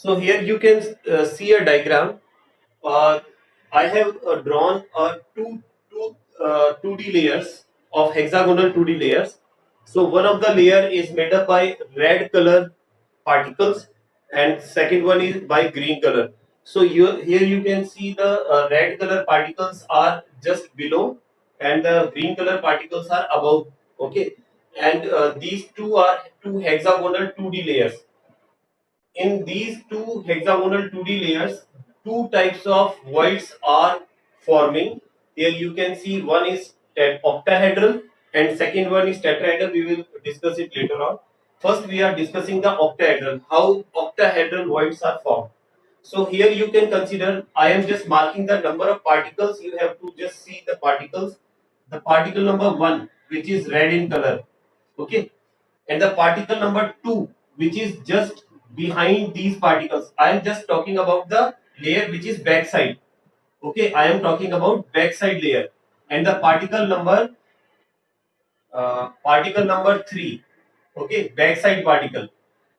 So here you can see a diagram. Uh, I have drawn 2D layers of hexagonal 2D layers. So one of the layer is made up by red color particles and second one is by green color. So here you can see the red color particles are just below and the green color particles are above. Okay, and these two are two hexagonal 2D layers. In these two hexagonal 2D layers, two types of voids are forming. Here you can see one is octahedral and second one is tetrahedral. We will discuss it later on. First, we are discussing the octahedral, how octahedral voids are formed. So here you can consider, I am just marking the number of particles. You have to just see the particles. The particle number 1, which is red in color. Okay, and the particle number 2, which is just behind these particles. I am just talking about the layer which is backside. Okay, I am talking about backside layer. And the particle number 3. Okay, backside particle.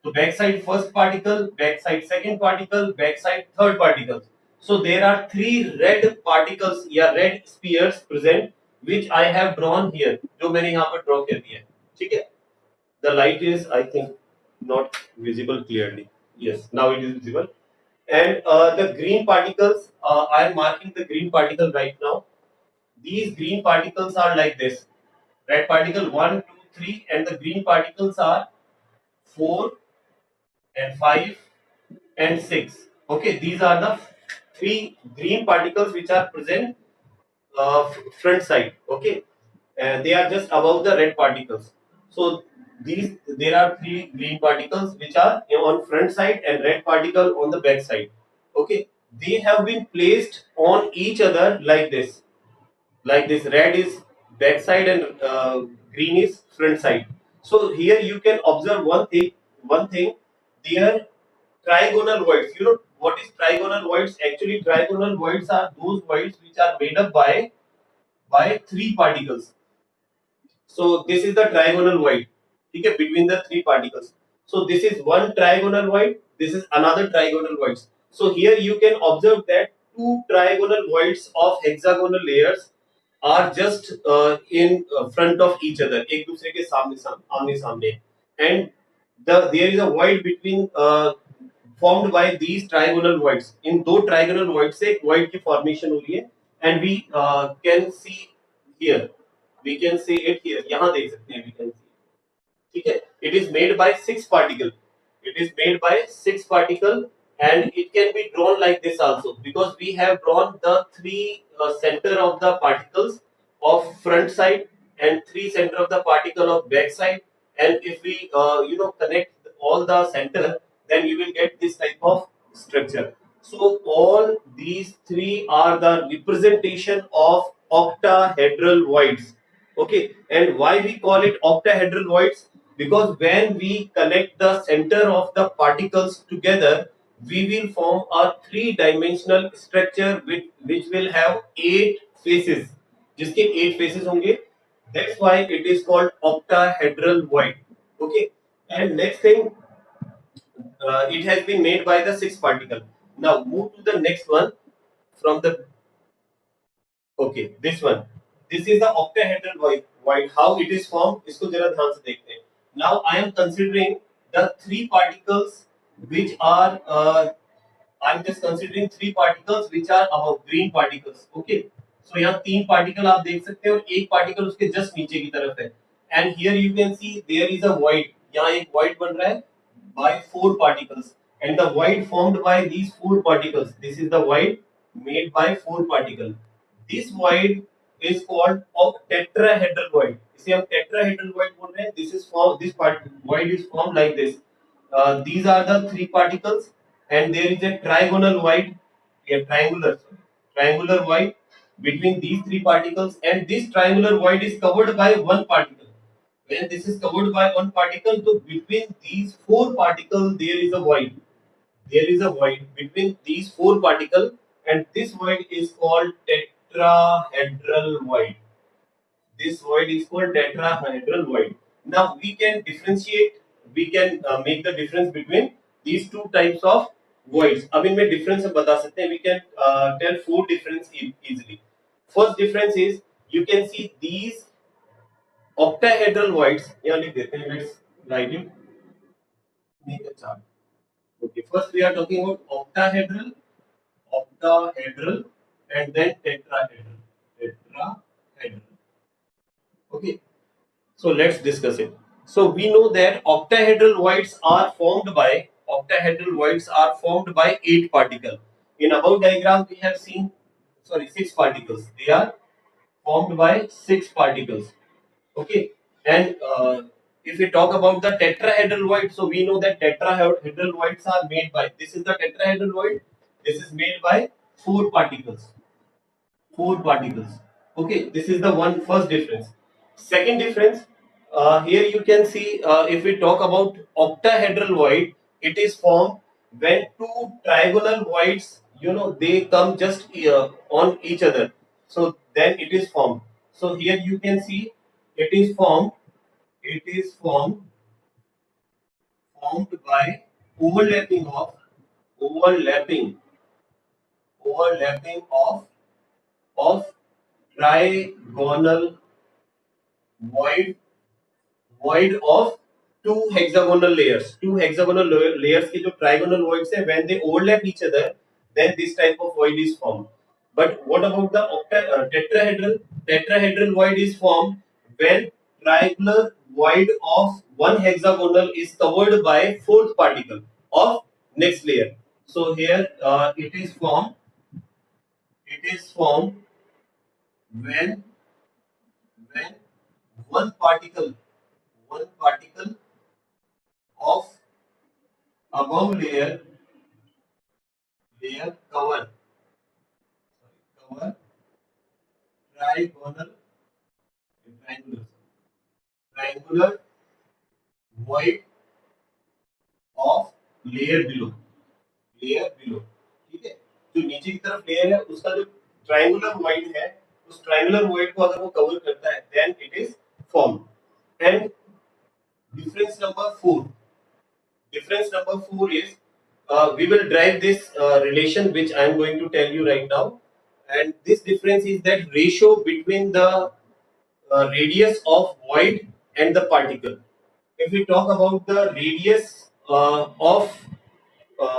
So backside first particle, backside second particle, backside third particle. So there are three red particles, yeah, red spheres present, which I have drawn here. जो मैंने यहाँ पर draw कर दिया है, ठीक है? The light is, I think, not visible clearly. Yes, now it is visible. And the green particles, I am marking the green particle right now. These green particles are like this. Red particle 1, 2, 3, and the green particles are 4 and 5 and 6. Okay, these are the three green particles which are present front side. Okay, and they are just above the red particles. So these there are three green particles which are on front side and red particle on the back side. Okay, they have been placed on each other like this. Like this, red is back side and green is front side. So here you can observe one thing. One thing, their trigonal voids. You know what is trigonal voids? Actually, trigonal voids are those voids which are made up by three particles. So this is the trigonal void, okay, between the three particles. So this is one trigonal void. This is another trigonal void. So here you can observe that two trigonal voids of hexagonal layers are just in front of each other, एक दूसरे के आमने सामने, and there is a void between formed by these trigonal voids. इन दो trigonal voids से एक void की formation हो रही है, and we can see here. We can see it here. यहाँ देख सकते हैं, we can see. ठीक है? It is made by six particle. It is made by six particle, and it can be drawn like this also, because we have drawn the three center of the particles of front side and three center of the particle of back side. And if we connect all the center, then you will get this type of structure. So all these three are the representation of octahedral voids. Okay, and why we call it octahedral voids? Because when we connect the center of the particles together, we will form a three-dimensional structure which will have 8 faces. जिसके 8 faces होंगे. That's why it is called octahedral void. Okay, and next thing, it has been made by the six particle. Now move to the next one from the. Okay, this one. This is the octahedral void. How it is formed? इसको जरा ध्यान से देखते हैं. Now I am considering the three particles which are. I am just considering three particles which are above green particles. Okay. So यहाँ तीन particle आप देख सकते हैं और एक particle उसके just नीचे की तरफ है. And here you can see there is a void. यहाँ एक void बन रहा है by four particles. And the void formed by these four particles. This is the void made by four particles. This void is called tetrahedral void. इसे हम tetrahedral void बोल रहे हैं. This void is formed like this. These are the three particles, and there is a trigonal void, triangular void between these three particles, and this triangular void is covered by one particle. When this is covered by one particle, so between these four particles there is a void. There is a void between these four particles, and this void is called tetrahedral void. This void is called tetrahedral void. Now we can differentiate, we can make the difference between these two types of voids. अब इनमें difference हम बता सकते हैं. We can tell four difference easily. First difference is you can see these octahedral voids. यहाँ लिख देते हैं. Let's write it. Make a chart. Okay. First we are talking about octahedral, and then tetrahedral. Tetrahedral. Okay. So let's discuss it. So we know that octahedral voids are formed by 8 particles. In above diagram we have seen 6 particles. They are formed by 6 particles. Okay. And if we talk about the tetrahedral void, so we know that tetrahedral voids are made by, this is the tetrahedral void. This is made by 4 particles. 4 particles. Okay, this is the one first difference. Second difference, here you can see, if we talk about octahedral void, it is formed when two trigonal voids, they come just on each other. So then it is formed. So here you can see it is formed. It is formed by overlapping of overlapping overlapping of trigonal void void of two hexagonal layers. Two hexagonal layers के जो trigonal voids है, when they overlap each other, then this type of void is formed. But what about the tetrahedral? Tetrahedral void is formed when triangular void of one hexagonal is covered by fourth particle of next layer. So here it is formed. It is formed when when one particle of above layer cover trigonal triangular triangular void of layer below. ठीक है, जो नीचे की तरफ layer है उसका जो triangular void है, उस ट्रायंगुलर void को अगर वो कवर करता है, then it is formed. And difference number 4. Difference number 4 is, we will derive this relation which I am going to tell you right now. And this difference is that ratio between the radius of void and the particle. If we talk about the radius of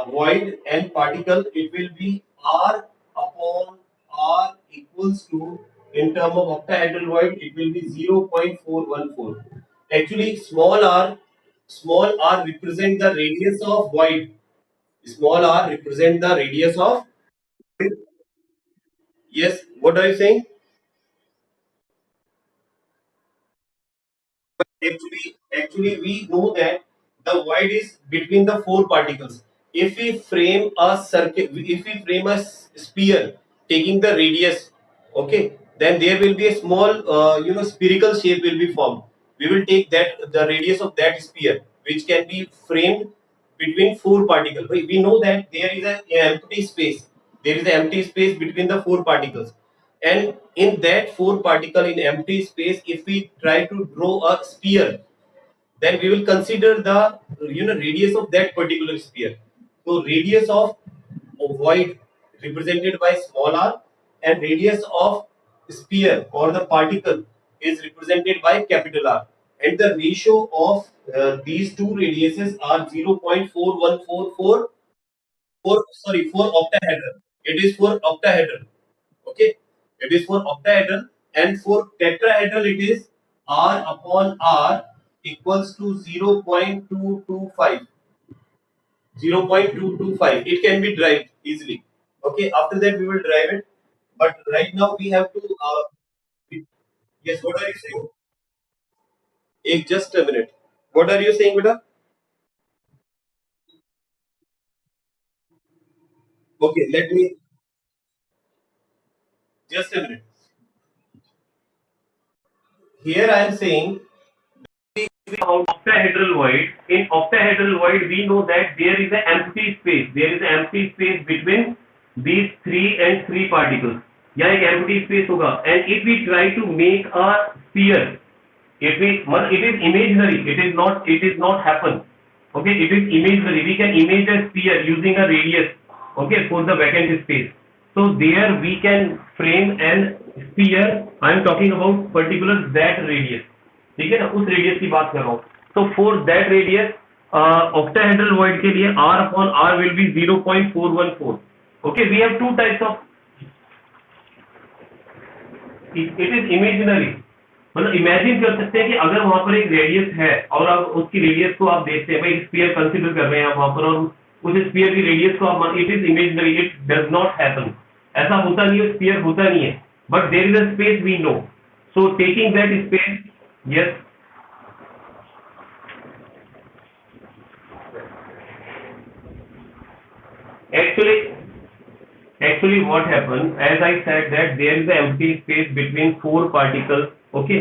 void and particle, it will be r upon r equals to, in term of octahedral void, it will be 0.414. Actually, small r represent the radius of void. Small r represent the radius of. Yes, what are you saying? Actually, we know that the void is between the four particles. If we frame a circle, if we frame a sphere taking the radius, okay, then there will be a small, spherical shape will be formed. We will take that the radius of that sphere, which can be framed between four particles. We know that there is an empty space. There is an empty space between the four particles, and in that four particle in empty space, if we try to draw a sphere, then we will consider the radius of that particular sphere. So radius of void represented by small r, and radius of sphere or the particle is represented by capital R, and the ratio of these two radiuses are 0.4144 for octahedral. It is for octahedral. Okay, it is for octahedral, and for tetrahedral it is r upon r equals to 0.225. 0.225. It can be derived easily. Okay, after that we will derive it. But right now we have to. Yes, what are you saying? Just a minute. What are you saying, beta? Okay, let me. Just a minute. Here I am saying about octahedral void. In octahedral void, we know that there is an empty space. There is an empty space between these three and three particles. यहाँ एक empty space होगा. And if we try to make a sphere, it is imaginary. It is not happen. Okay, it is imaginary. We can image a sphere using a radius. Okay, for the vacant space. So there we can frame an sphere. I am talking about particular that radius. ठीक है ना, उस radius की बात कर रहा हूँ. So for that radius, octahedral void के लिए r upon r will be 0.414. Okay, we have two types of. It is imaginary. मतलब इमेजिन कर सकते हैं कि अगर वहां पर एक रेडियस है और अब उसकी रेडियस को आप देखते हैं, भाई स्फीयर कंसीडर कर रहे हैं आप वहां पर, और उस स्फीयर की रेडियस को आप, it is imaginary, it does not happen, ऐसा होता नहीं है, स्फीयर होता नहीं है, but there is a space we know. So taking that space, yes, actually what happened, as I said, that there is an empty space between four particles, okay,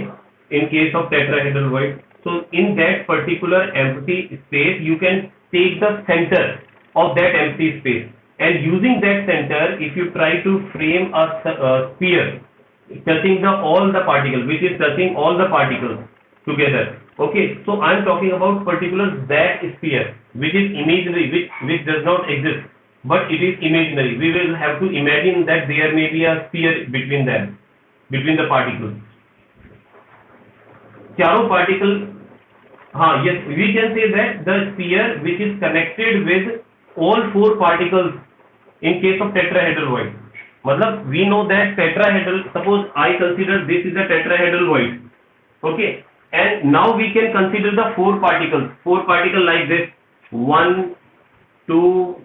in case of tetrahedral void. So in that particular empty space you can take the center of that empty space, and using that center, if you try to frame a sphere touching all the particles, which is touching all the particles together, okay, so I am talking about particular that sphere which is imaginary, which does not exist, but it is imaginary. We will have to imagine that there may be a sphere between them, between the particles. चारों particle, हाँ, yes, we can say that the sphere which is connected with all four particles in case of tetrahedral void. मतलब we know that tetrahedral, suppose I consider this is a tetrahedral void, okay, and now we can consider the four particles like this, 1, 2,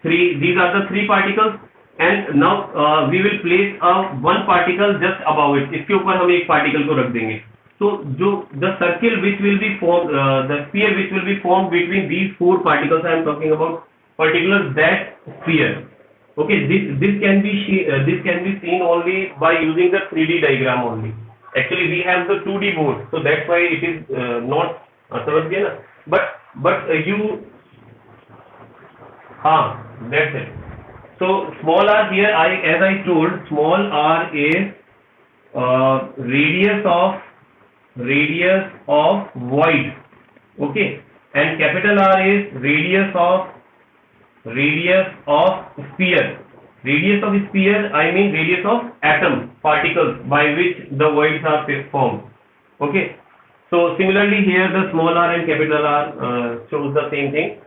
3, these are the three particles, and now we will place one particle just above it, इसके ऊपर हम एक particle को रख देंगे. So the circle which will be formed, the sphere which will be formed between these four particles, I am talking about particular that sphere. Okay, this can be seen only by using the 3D diagram only. Actually we have the 2D board, so that's why it is not समझ गए ना, but you, that's it. So small r here, as I told, small r is radius of void, okay, and capital R is radius of sphere. Radius of sphere, I mean radius of atom particles by which the voids are formed. Okay, so similarly here the small r and capital R shows the same thing.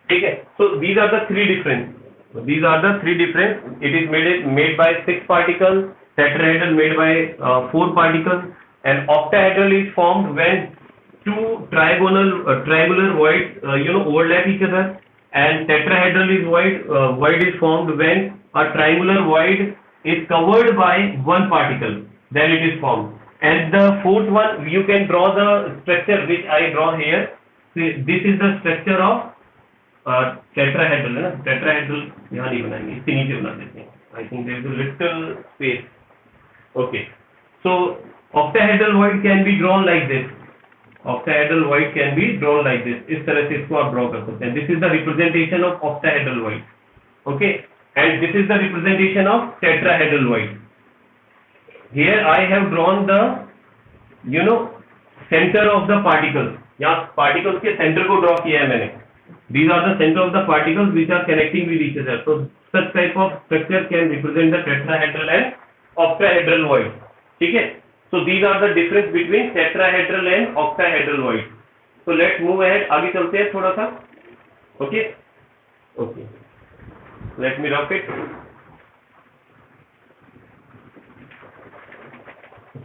Okay, so these are the three difference. It is made by 6 particles, tetrahedral made by 4 particles, and octahedral is formed when two triangular voids overlap each other, and tetrahedral is void is formed when a triangular void is covered by one particle, then it is formed. And the fourth one, you can draw the structure which I draw here. This is the structure of tetrahedral है ना, tetrahedral यहाँ नहीं बनाएंगे, इसके नीचे बना देते हैं. I think there is a little space. Okay, so octahedral void can be drawn like this. इस तरह से इसको आप ड्रॉ कर सकते हैं. This is the representation of octahedral void. Okay, and this is the representation of tetrahedral void. Here I have drawn the center of the particles. यहाँ particles के center को draw किया है मैंने. These are the center of the particles which are connecting with each other. So such type of structure can represent the tetrahedral and octahedral void. ठीक है? So these are the difference between tetrahedral and octahedral void. So let's move ahead. आगे चलते हैं थोड़ा सा. Okay. Let me rough it.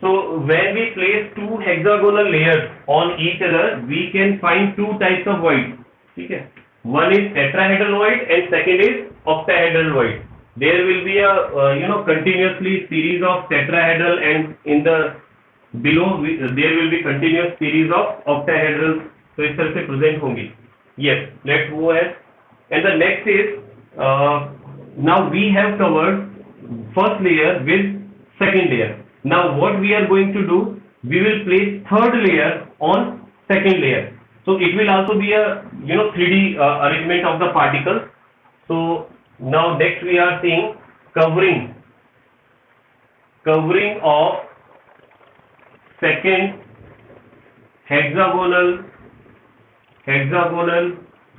So when we place two hexagonal layers on each other, we can find two types of void. ठीक है? One is tetrahedral void and second is octahedral void. There will be a continuously series of tetrahedral, and in the below there will be continuous series of octahedral. So इस तरह से present होंगी. Yes, let's move ahead. And the next is now we have covered first layer with second layer. Now what we are going to do, we will place third layer on second layer. So it will also be a 3D arrangement of the particles. So now next we are seeing covering of second hexagonal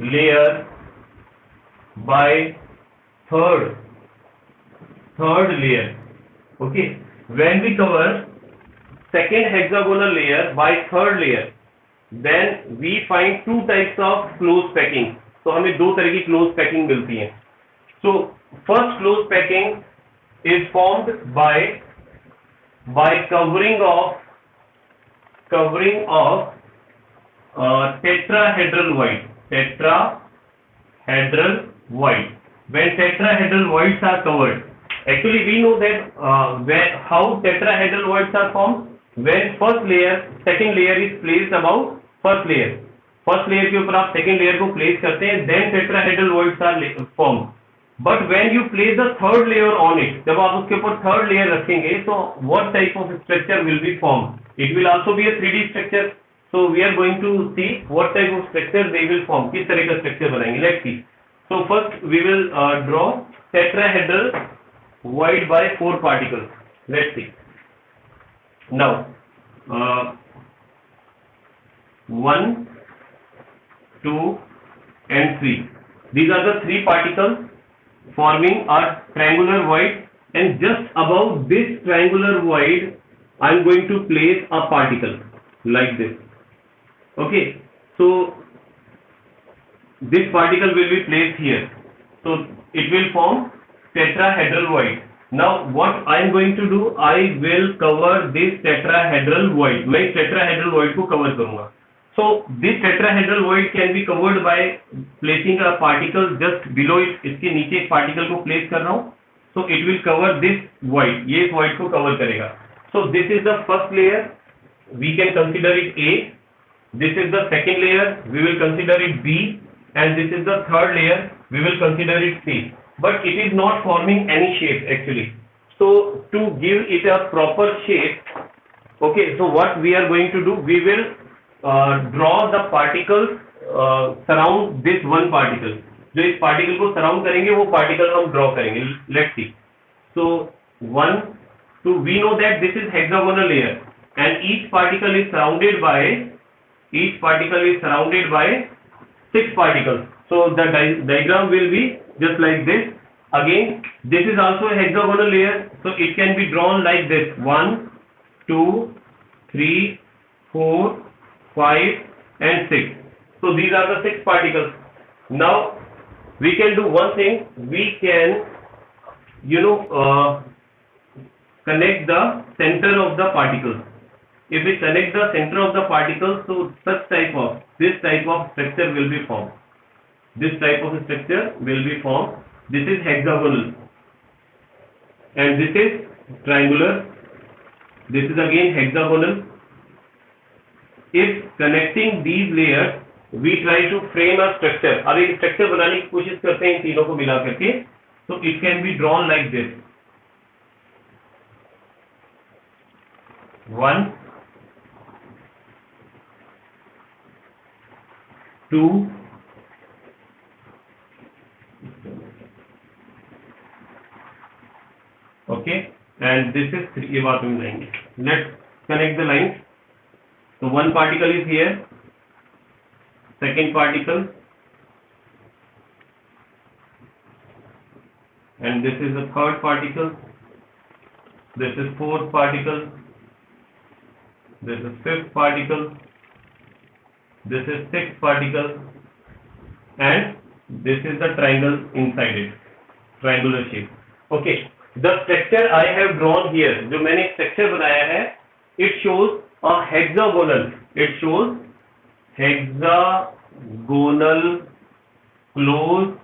layer by third layer. Okay, when we cover second hexagonal layer by third layer, then we find two types of close packing. तो हमें दो तरह की close packing मिलती है. So first close packing is formed by covering of tetrahedral void. When tetrahedral voids are covered, actually we know that how tetrahedral voids are formed. When second layer is placed above first layer. First layer के ऊपर आप second layer को place करते हैं, then tetrahedral voids are formed. But when you place the third layer on it, जब आप उसके ऊपर third layer रखेंगे, so what type of structure will be formed? It will also be a 3D structure. So we are going to see what type of structure they will form. किस तरह का structure बनाएंगे? Let's see. So first we will draw tetrahedral void by 4 particles. Let's see. Now 1, 2 and 3. These are the 3 particles forming a triangular void, and just above this triangular void I am going to place a particle like this. Okay, so this particle will be placed here, so it will form tetrahedral void. Now what I am going to do, I will cover this tetrahedral void. मैं इस tetrahedral void को cover करूंगा. So this tetrahedral void can be covered by placing a particle just below it. इसके नीचे एक particle को place कर रहा हूँ, so it will cover this void. ये इस void को cover करेगा. So this is the first layer, we can consider it A. This is the second layer, we will consider it B, and this is the third layer, we will consider it C. But it is not forming any shape actually. So to give it a proper shape, okay, so what we are going to do, we will draw the particles surround this one particle. जो इस particle को surround करेंगे वो particle हम draw करेंगे. Let's see. So 1, 2, we know that this is hexagonal layer, and each particle is surrounded by 6 particles. So the diagram will be just like this. Again, this is also a hexagonal layer, so it can be drawn like this: 1, 2, 3, 4, 5 and 6. So these are the 6 particles. Now we can do one thing, we can connect the center of the particles. If we connect the center of the particles, so this type of structure will be formed. This type of structure will be formed. This is hexagonal and this is triangular. This is again hexagonal. If connecting these layers, we try to frame a structure. अब एक structure बनाने की कोशिश करते हैं इन तीनों को मिला करके. So it can be drawn like this. 1, 2, okay, and this is 3. ये बात में जाएंगे. Let's connect the lines. So one particle is here, second particle, and this is the third particle, this is fourth particle, this is fifth particle, this is sixth particle, and this is the triangle inside it, triangular shape. Okay, the structure I have drawn here, जो मैंने structure बनाया है, it shows a hexagonal. It shows hexagonal close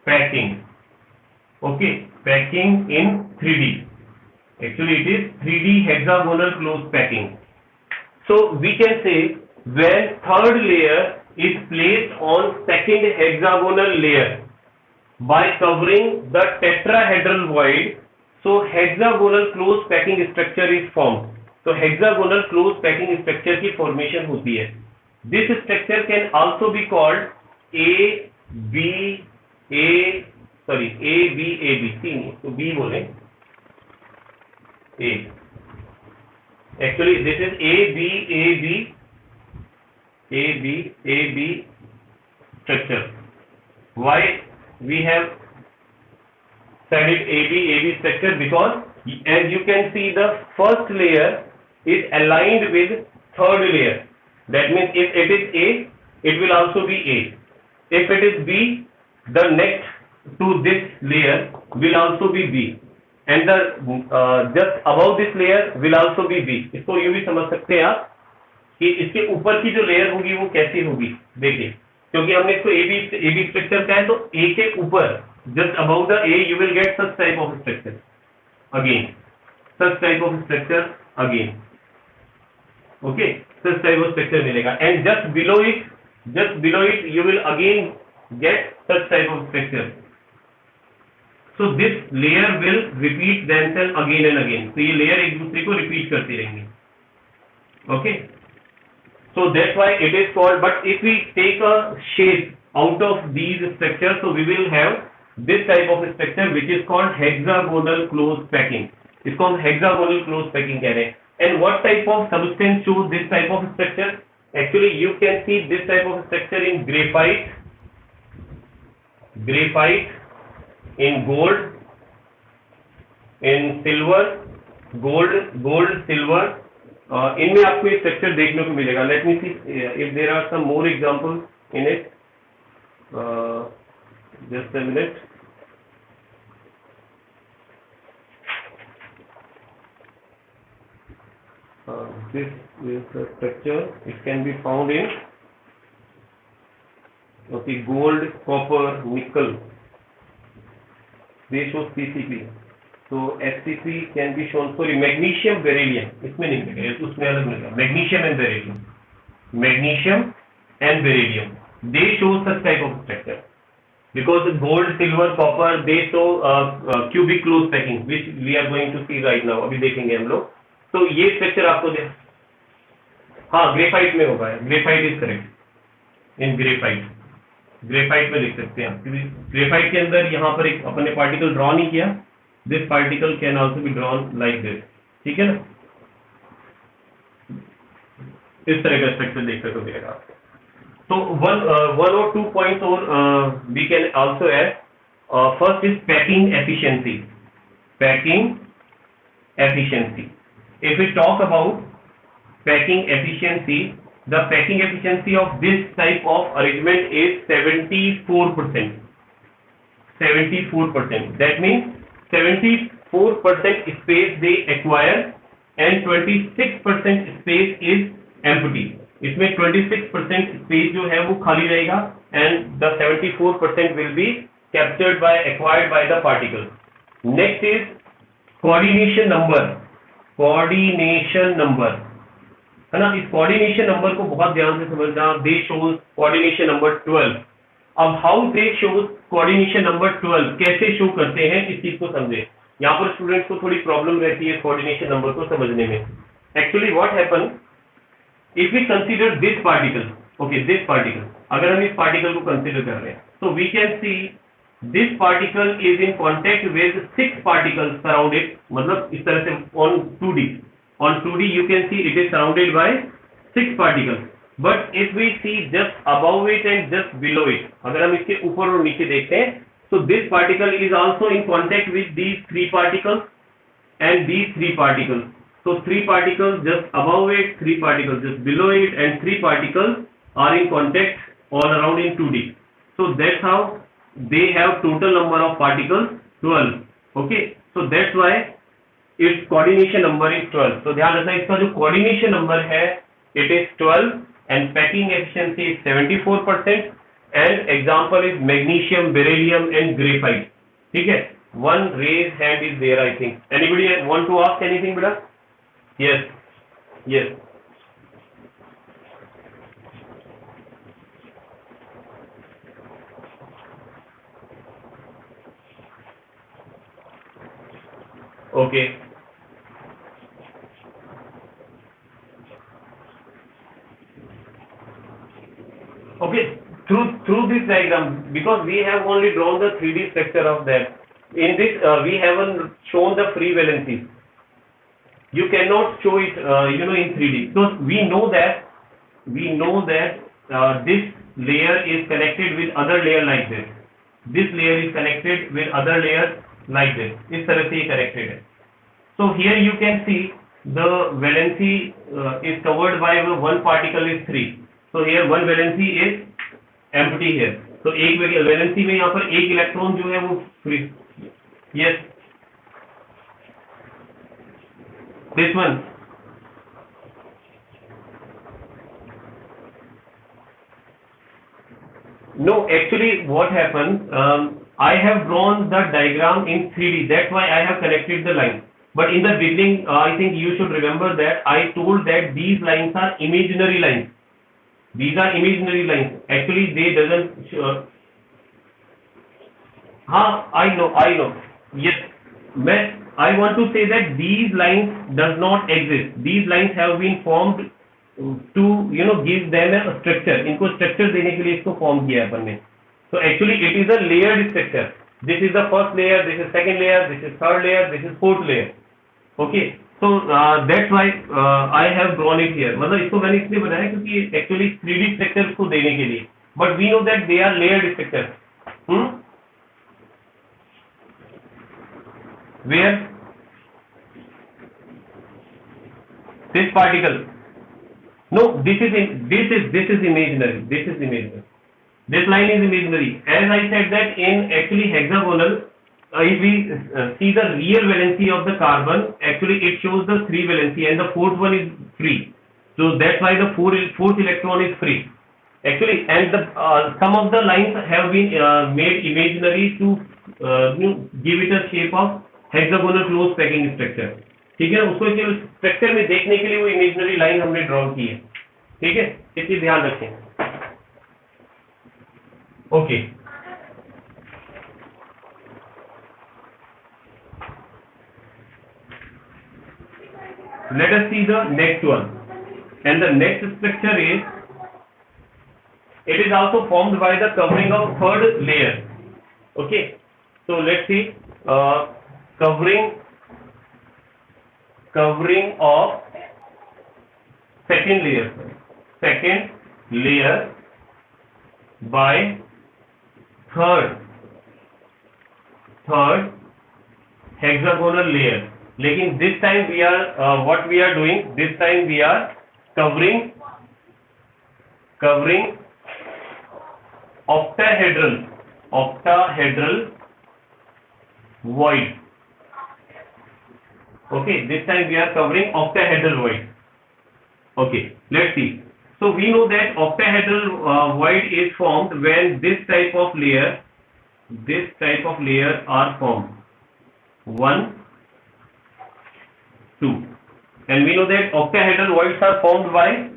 packing. Okay, packing in 3D. Actually, it is 3D hexagonal close packing. So we can say when third layer is placed on second hexagonal layer by covering the tetrahedral void, so hexagonal close packing structure is formed. तो hexagonal close packing structure की formation होती है. This structure can also be called A B A B C, तो B बोले A. Actually this is A B structure. Why we have said it AB structure? Because as you can see, the first layer is aligned with third layer. That means if it is A, it will also be A. If it is B, the next to this layer will also be B, and the just above this layer will also be B. इसको यूं भी समझ सकते हैं आप कि इसके ऊपर की जो लेयर होगी वो कैसी होगी. देखिए, क्योंकि हमने इसको AB स्ट्रक्चर का है, तो A के ऊपर just above the A you will get such type of structure again, such type of structure again. Okay, such type of structure मिलेगा, and just below it you will again get such type of structure. So this layer will repeat themselves again and again. तो ये layer एक दूसरे को repeat करती रहेंगी. Okay, so that's why it is called. But if we take a shape out of these structures, so we will have this type of structure which is called hexagonal closed packing. इसको हम hexagonal closed packing कह रहे हैं. And what type of substance shows this type of structure? Actually, you can see this type of structure in graphite, in gold, in silver, gold, silver. इनमें आपको ये structure देखने को मिलेगा. Let me see if there are some more example in it. Just a minute. This is the structure. It can be found in gold, copper, nickel. They show CCP. So SCP can be shown. Sorry, magnesium, beryllium. इसमें नहीं मिलेगा, उसमें अलग मिलेगा. Magnesium and beryllium. They show such type of structure. Because gold, silver, copper, they show cubic closed packing, which we are going to see right now. अभी देखेंगे हम लोग. तो ये स्ट्रक्चर आपको दे. हाँ, ग्रेफाइट में होगा. Graphite is correct. In graphite में लिख सकते हैं आप, क्योंकि ग्रेफाइट के अंदर यहाँ पर एक अपन ने पार्टिकल ड्रॉ नहीं किया. This particle can also be drawn like this. ठीक है ना. इस तरह का स्ट्रक्चर देखने को मिलेगा. तो वन और 2 पॉइंट्स और we can also add. First is packing efficiency. If we talk about packing efficiency, the packing efficiency of this type of arrangement is 74%. That means 74% space they acquire and 26% space is empty. इसमें 26% space जो है वो खाली रहेगा and the 74% will be acquired by the particles. Next is coordination number. है ना. इस coordination number को बहुत ध्यान से समझना. दे शोज कोऑर्डिनेशन नंबर 12. अब how they shows coordination number 12, कैसे शो करते हैं इस चीज को समझे. यहाँ पर स्टूडेंट्स को थोड़ी प्रॉब्लम रहती है कोऑर्डिनेशन नंबर को समझने में. Actually what happen if we consider this particle. Okay, this particle, अगर हम इस पार्टिकल को कंसीडर कर रहे हैं, तो we can see this particle is in contact with 6 particles surround it. मतलब इस तरह से on 2D you can see it is surrounded by 6 particles. But if we see just above it and just below it, अगर हम इसके ऊपर और नीचे देखते हैं, so this particle is also in contact with these 3 particles and these 3 particles. So 3 particles just above it, 3 particles just below it, and 3 particles are in contact all around in 2D. So that's how they have total number of particles 12. Okay, so that's why its coordination number is 12. So ध्यान रखना, इसका जो coordination number है it is 12 and packing efficiency is 74% and example is magnesium, beryllium and graphite. ठीक है. One raised hand is there, I think. Anybody want to ask anything, beta? Yes. Okay. Through this diagram, because we have only drawn the 3D structure of that. In this, we haven't shown the free valencies. You cannot show it, in 3D. So we know that this layer is connected with other layer like this. This layer is connected with other layer like this. इस तरह से ये connected है. So here you can see the valency is covered by one particle is 3. So here one valency is empty here. So एक valency में यहाँ पर एक इलेक्ट्रॉन जो है वो free. Yes. This one. No, actually what happened, I have drawn the diagram in 3D. That's why I have connected the line. But in the beginning, I think you should remember that I told that these lines are imaginary lines. These are imaginary lines. Actually, they doesn't. I know. Yes, I want to say that these lines does not exist. These lines have been formed to give them a structure. इनको structure देने के लिए इसको form किया है अपन ने. So actually it is a layered structure. This is the first layer, this is second layer, this is third layer, this is fourth layer. Okay. So that's why I have drawn it here. मतलब इसको मैंने इसलिए बनाया क्योंकि actually 3D structure को देने के लिए. But we know that they are layered structure. Where this particle. No, this is imaginary. This is imaginary. This line is imaginary. As I said that in actually hexagonal, if we see the real valency of the carbon, actually it shows the 3 valency and the fourth one is free. So that's why the fourth electron is free. Actually, and the some of the lines have been made imaginary to give it a shape of hexagonal close packing structure. ठीक है, उसको structure में देखने के लिए वो imaginary line हमने draw की है. ठीक है, इसकी ध्यान रखें. Okay. Let us see the next one, and the next structure is, it is also formed by the covering of third layer. Okay, so let's see covering of second layer by third hexagonal layer. लेकिन this time we are what we are doing, this time we are covering octahedral void. Okay, this time we are covering octahedral void. Okay, let's see. So we know that octahedral void is formed when this type of layer are formed. 1, 2, and we know that octahedral voids are formed by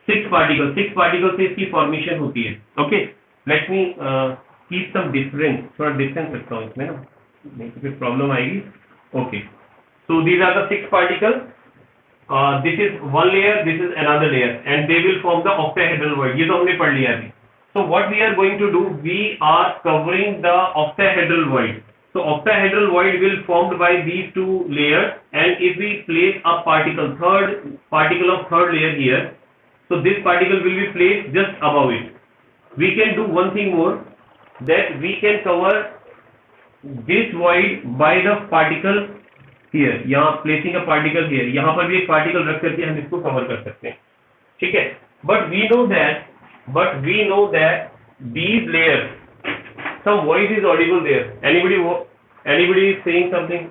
6 particles. 6 particles से इसकी formation होती है. Okay, let me keep some difference. थोड़ा distance रखता हूँ इसमें ना, नहीं तो फिर problem आएगी. Okay. So these are the 6 particles. This is one layer, this is another layer, and they will form the octahedral void. ये तो हमने पढ़ लिया अभी. So what we are going to do, we are covering the octahedral void. So octahedral void will formed by these 2 layers, and if we place a third particle of third layer here, so this particle will be placed just above it. We can do one thing more, that we can cover this void by the particle here. यहाँ placing a particle here, यहाँ पर भी एक particle रख करके हम इसको cover कर सकते हैं. ठीक है, but we know that these layers, some voice is audible there. Anybody is saying something?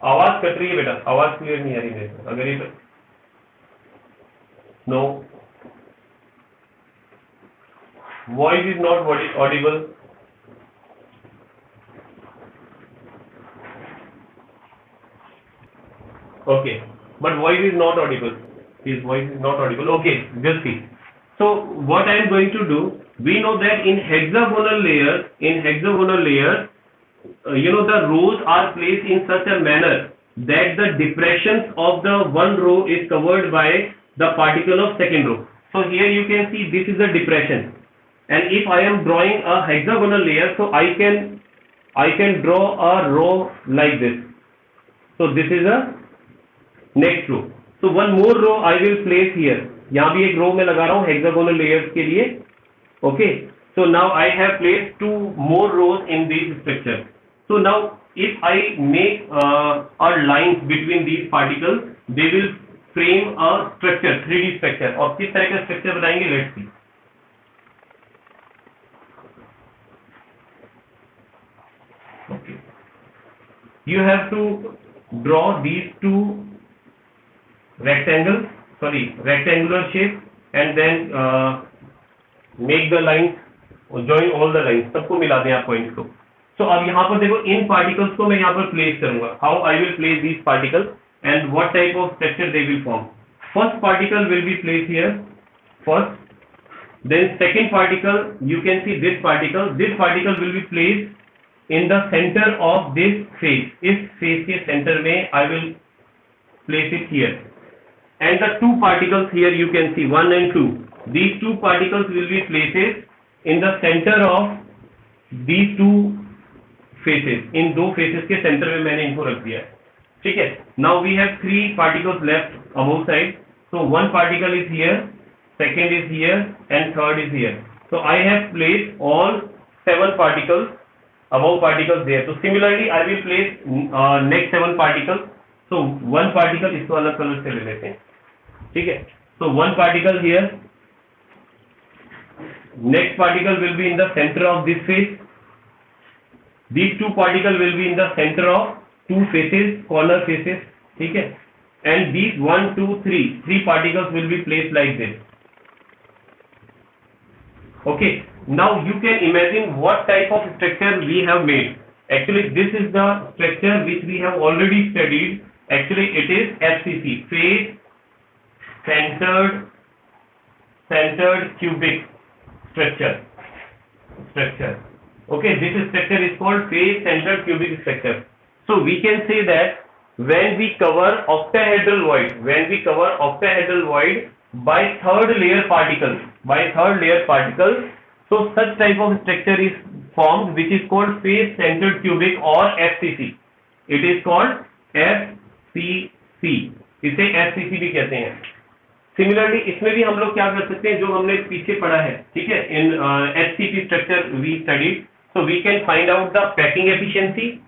आवाज कट रही है बेटा, आवाज क्लियर नहीं आ रही मेरे को. अगर ये no, voice is not audible. Okay, but voice is not audible. His voice is not audible. Okay, just see. So what I am going to do, we know that in hexagonal layers, the rows are placed in such a manner that the depressions of the one row is covered by the particle of second row. So here you can see this is the depression, and if I am drawing a hexagonal layer, so I can draw a row like this. So this is a next row. So one more row I will place here. यहाँ भी एक रो में लगा रहा हूँ hexagonal layers के लिए. Okay. So now I have placed 2 more rows in this structure. So now if I make a lines between these particles, they will frame a structure, 3D structure. और किस तरह का structure बनाएंगे? Let's see. Okay. You have to draw these 2 rectangular shape and then make the lines, join all the lines. सबको मिला दें आप points को. So अब यहाँ पर देखो इन पार्टिकल्स को मैं यहाँ पर प्लेस करूंगा. How I will place these particles and what type of structure they will form. First particle will be placed here. First, then second particle, you can see this particle. This particle will be placed in the center of this face. इस face के center में I will place it here. And the 2 particles here you can see 1 and 2. These 2 particles will be placed in the center of these 2 faces. In 2 faces के center में मैंने इनको रख दिया है. ठीक है. Now we have 3 particles left above side. So one particle is here, second is here, and third is here. So I have placed all 7 particles, above particles there. So similarly I will place next 7 particles. So one particle इसको अलग colour से ले लेते हैं. ठीक है. So one particle here, next particle will be in the center of this face. These 2 particles will be in the center of 2 faces, corner faces. ठीक है. And these 1, 2, 3 particles will be placed like this. Okay. Now you can imagine what type of structure we have made. Actually this is the structure which we have already studied. Actually it is FCC, face centered cubic structure. Okay, this structure is called face centered cubic structure. So we can say that when we cover octahedral void by third layer particles, so such type of structure is formed which is called face centered cubic or FCC. It is called FCC. इसे FCC भी कहते हैं. Similarly इसमें भी हम लोग क्या कर सकते हैं, जो हमने पीछे पढ़ा है. ठीक है. In HCP structure we studied. So we can find out the packing efficiency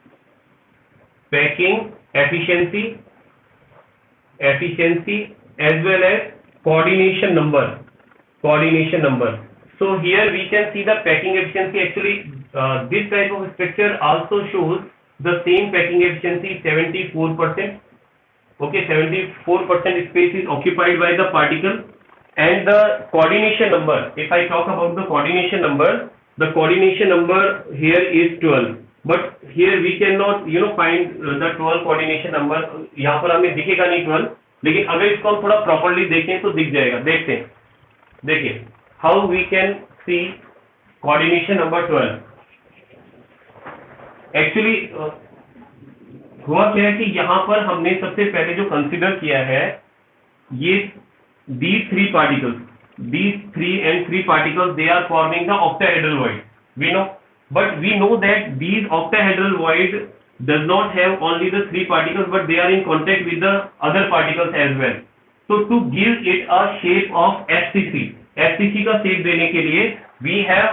as well as coordination number. So here we can see the packing efficiency. Actually this type of structure also shows the same packing efficiency, 74%. Okay, 74% space is occupied by the particle. And the coordination number, if I talk about the coordination number, the coordination number here is 12. But here we cannot find the 12 coordination number. यहाँ पर हमें दिखेगा नहीं 12, लेकिन अगर इसको हम थोड़ा properly देखें तो दिख जाएगा. देखते हैं. देखिए how we can see coordination number 12. Actually हुआ क्या है कि यहाँ पर हमने सबसे पहले जो कंसिडर किया है, ये these 3 particles, these 3 particles, they are forming the octahedral void. We know, but we know that these octahedral void does not have only the 3 particles, but they are in contact with the other particles as well. So to give it a shape of FCC का shape देने के लिए we have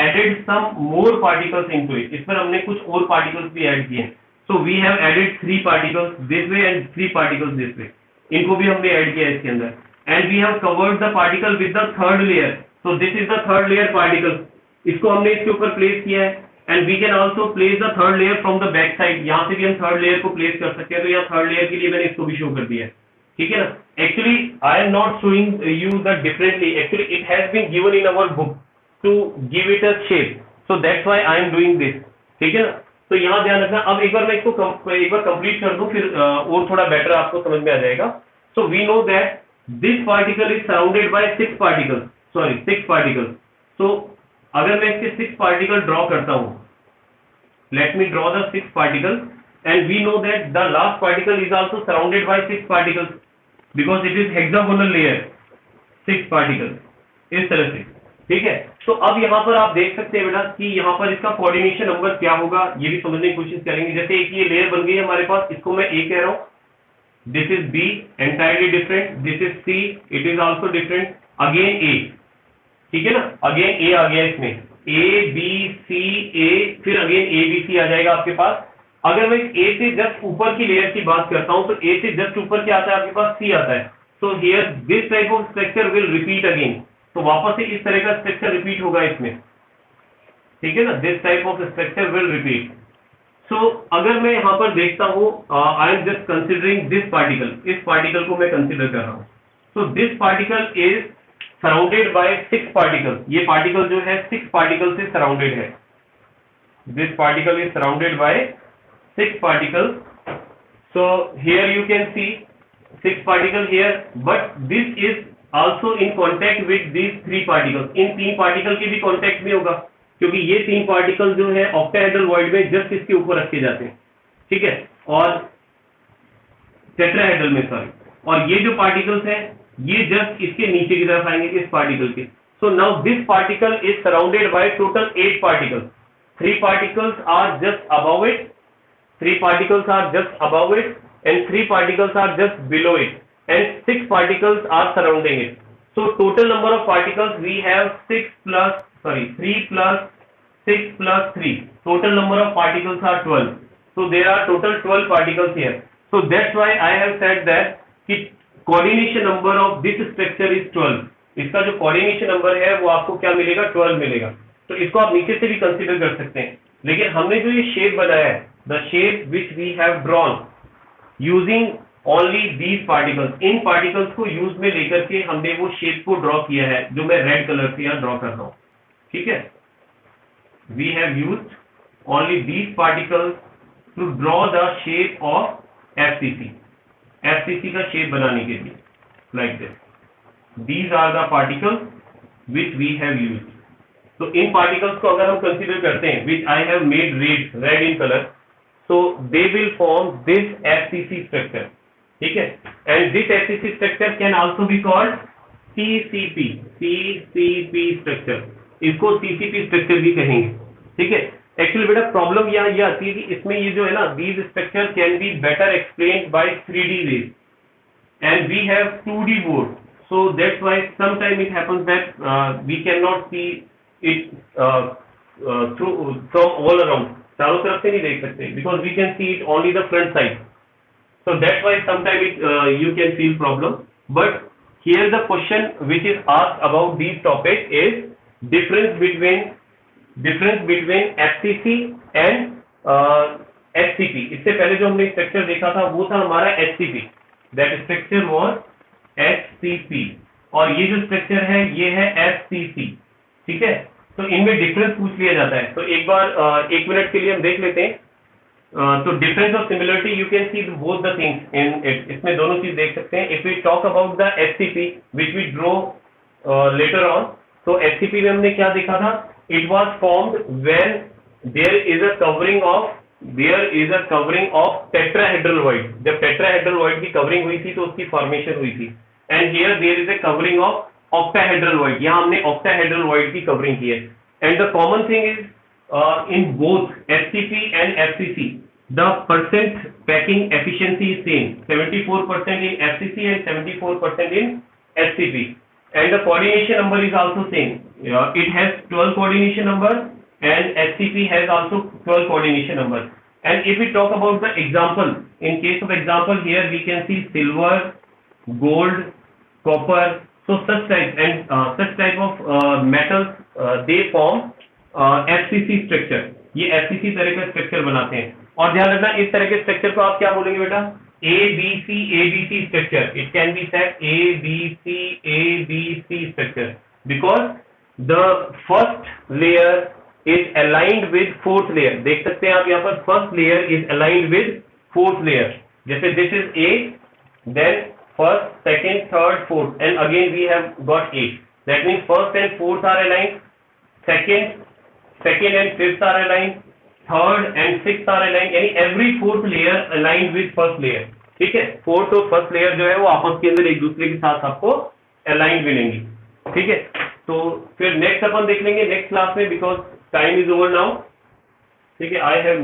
added some more particles into it. इस पर हमने कुछ और particles भी add किए हैं. So we have added 3 particles this way and 3 particles this way. इनको भी हमने ऐड किया इसके अंदर. And we have covered the particle with the third layer. So this is the third layer particle. इसको हमने इसके ऊपर place किया है. And we can also place the third layer from the back side. यहाँ से भी हम third layer को place कर सकते हैं. तो यहाँ third layer के लिए मैंने इसको भी show कर दिया है. ठीक है ना. Actually I am not showing you the differently. Actually it has been given in our book to give it a shape. So that's why I am doing this. ठीक है ना. तो यहाँ ध्यान रखना. अब एक बार मैं इसको एक बार कंप्लीट कर दूं, फिर और थोड़ा बेटर आपको समझ में आ जाएगा. So we know that this particle is surrounded by 6 particles. So अगर मैं इसके 6 particle ड्रॉ करता हूँ, let me draw the 6 particles, and we know that the last particle is also surrounded by 6 particles because it is hexagonal layer. 6 particles इस तरह से. ठीक है. तो अब यहाँ पर आप देख सकते हैं बेटा कि यहाँ पर इसका कोऑर्डिनेशन नंबर क्या होगा, ये भी समझने की कोशिश करेंगे. जैसे एक ये लेयर बन गई है हमारे पास, इसको मैं A कह रहा हूँ. this is B, entirely different, this is C, it is also different, again A, ठीक है ना, अगेन A आ गया इसमें, A B C A, फिर अगेन A B C आ जाएगा आपके पास। अगर मैं A से जस्ट ऊपर की लेयर की बात करता हूं तो A से जस्ट ऊपर क्या आता है आपके पास, C आता है। So here this type of structure will repeat again, तो वापस से इस तरह का स्ट्रक्चर रिपीट होगा इसमें, ठीक है ना, this type of structure will repeat. So अगर मैं यहाँ पर देखता हूँ, I am just considering this particle, इस पार्टिकल को मैं कंसिडर कर रहा हूँ। So this particle is surrounded by 6 particle, ये पार्टिकल जो है 6 पार्टिकल से सराउंडेड है। This particle is surrounded by 6 particle. So here you can see 6 particle here, but this is also in contact with these 3 particles. In 3 particle के भी contact में होगा, क्योंकि ये 3 पार्टिकल जो है ऑक्टाहेड्रल वॉइड में जस्ट इसके ऊपर रखे जाते हैं, ठीक है, और टेट्राहेड्रल में सॉरी, और ये जो पार्टिकल्स हैं ये जस्ट इसके नीचे की तरफ आएंगे इस पार्टिकल के। So now this particle is surrounded by total 8 particles, 3 particles are just above it, 3 particles are just above it, and 3 particles are just below it, and 6 particles are surrounding it. So total number of particles we have 3 plus 6 plus 3. Total number of particles are 12. So there are total 12 particles here. So that's why I have said that कि coordination number of this structure is 12. इसका जो coordination number है वो आपको क्या मिलेगा, 12 मिलेगा। तो इसको आप नीचे से भी कंसीडर कर सकते हैं, लेकिन हमने जो ये शेप बनाया है, the shape which we have drawn using only these particles, in particles को यूज में लेकर के हमने वो शेप को ड्रॉ किया है जो मैं रेड कलर से यहाँ ड्रॉ कर रहा हूँ, ठीक है। We have used only these particles to draw the shape of FCC, FCC का शेप बनाने के लिए, like this. These are the particles which we have used. तो इन पार्टिकल्स को अगर हम कंसीडर करते हैं, which I have made red in color, so they will form this FCC structure, ठीक है, and this FCC structure can also be called CCP structure, इसको CCP structure भी कहेंगे, ठीक है। एक्चुअली बेटा प्रॉब्लम यहाँ ये आती है कि इसमें ये जो है ना, these structure can be better explained by 3D ways, and we have 2D board, so that's why sometimes it happens that we cannot see it through from all around, चारों तरफ से नहीं देख सकते, because we can see it only the front side, so that's why sometimes it, you can feel problem. But here the question which is asked about these topics is difference between FCC and HCP. इससे पहले जो हमने structure देखा था वो था हमारा HCP, that structure was HCP, और ये जो स्ट्रक्चर है ये है FCC, ठीक है। तो इनमें डिफरेंस पूछ लिया जाता है, तो एक बार 1 मिनट के लिए हम देख लेते हैं। तो डिफरेंस और similarity you can see both the things in it, इसमें दोनों चीज देख सकते हैं। If we talk about the HCP which we draw later on, तो HCP में हमने क्या देखा था, it was formed when there is a covering of tetrahedral void, जब टेट्राहेड्रल वॉइड की कवरिंग हुई थी तो उसकी फॉर्मेशन हुई थी, and here there is a covering of octahedral void, यहाँ हमने octahedral void की कवरिंग की है। And the common thing is in both HCP and FCC the percent packing efficiency is same, 74% in FCC and 74% in HCP, and the coordination number is also same. It has 12 coordination numbers and HCP has also 12 coordination numbers. And if we talk about the example, in case of example here we can see silver, gold, copper. So such type of metals they form FCC structure, ये FCC तरह का structure बनाते हैं। और ध्यान रखना इस तरह के स्ट्रक्चर को आप क्या बोलेंगे बेटा, ABC structure. It can be said ABC structure because the first layer is aligned with fourth layer. देख सकते हैं आप यहाँ पर first layer is aligned with fourth layer. जैसे this is A, then first, second, third, fourth, and again we have got 8. That means first and fourth are aligned, second and fifth are aligned, third and sixth are aligned, यानी every fourth layer aligned with first layer, ठीक है। Fourth और first layer जो है वो आपस के अंदर एक दूसरे के साथ आपको अलाइन मिलेंगी, ठीक है। तो फिर नेक्स्ट अपन देख लेंगे नेक्स्ट क्लास में, because time is over now, ठीक है। I have